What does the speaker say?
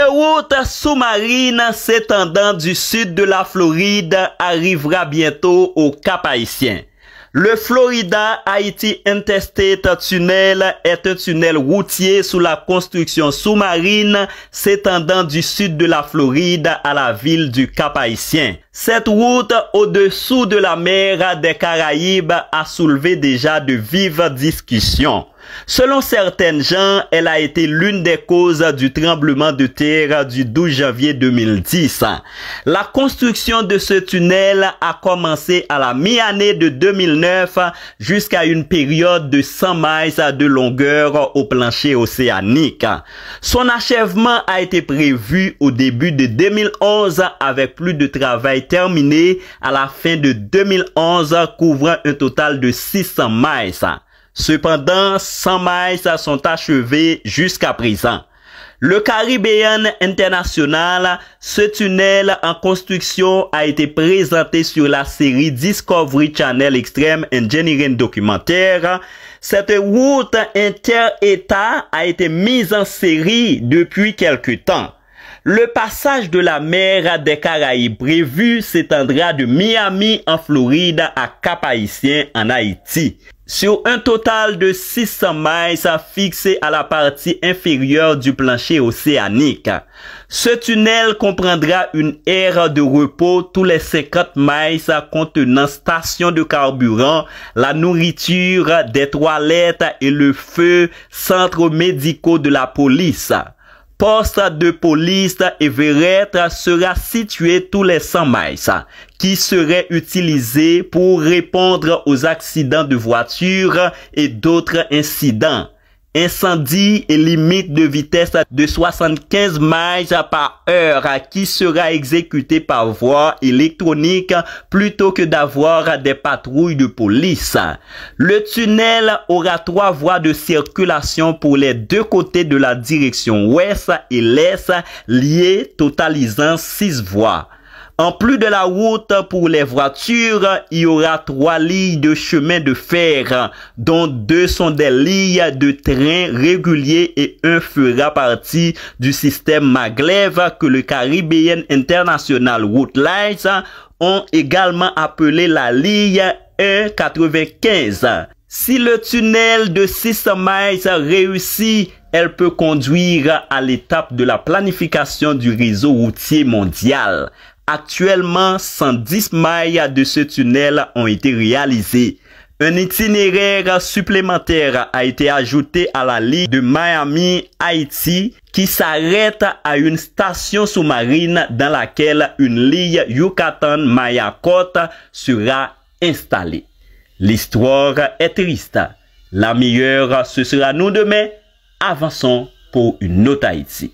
route sous-marine s'étendant du sud de la Floride arrivera bientôt au Cap-Haïtien. Le Florida Haiti Interstate Tunnel est un tunnel routier sous la construction sous-marine s'étendant du sud de la Floride à la ville du Cap-Haïtien. Cette route au-dessous de la mer des Caraïbes a soulevé déjà de vives discussions. Selon certaines gens, elle a été l'une des causes du tremblement de terre du 12 janvier 2010. La construction de ce tunnel a commencé à la mi-année de 2009 jusqu'à une période de 100 miles de longueur au plancher océanique. Son achèvement a été prévu au début de 2011 avec plus de travail terminé à la fin de 2011 couvrant un total de 600 miles. Cependant, 100 miles sont achevés jusqu'à présent. Le Caribbean International, ce tunnel en construction a été présenté sur la série Discovery Channel Extreme Engineering Documentaire. Cette route inter-État a été mise en série depuis quelque temps. Le passage de la mer des Caraïbes prévu s'étendra de Miami en Floride à Cap-Haïtien en Haïti. Sur un total de 600 miles fixés à la partie inférieure du plancher océanique. Ce tunnel comprendra une aire de repos tous les 50 miles contenant station de carburant, la nourriture, des toilettes et le feu, centres médicaux de la police. Poste de police Everett sera situé tous les 100 miles, qui serait utilisé pour répondre aux accidents de voiture et d'autres incidents. Incendie et limite de vitesse de 75 miles par heure qui sera exécuté par voie électronique plutôt que d'avoir des patrouilles de police. Le tunnel aura 3 voies de circulation pour les deux côtés de la direction ouest et l'est liées, totalisant 6 voies. En plus de la route pour les voitures, il y aura 3 lignes de chemin de fer, dont 2 sont des lignes de train réguliers et 1 fera partie du système Maglev que le Caribbean International Route Lines ont également appelé la ligne 195. Si le tunnel de 600 miles réussit, elle peut conduire à l'étape de la planification du réseau routier mondial. Actuellement, 110 miles de ce tunnel ont été réalisés. Un itinéraire supplémentaire a été ajouté à la ligne de Miami-Haïti qui s'arrête à une station sous-marine dans laquelle une ligne Yucatan-Mayakot sera installée. L'histoire est triste. La meilleure, ce sera nous demain. Avançons pour une autre Haïti.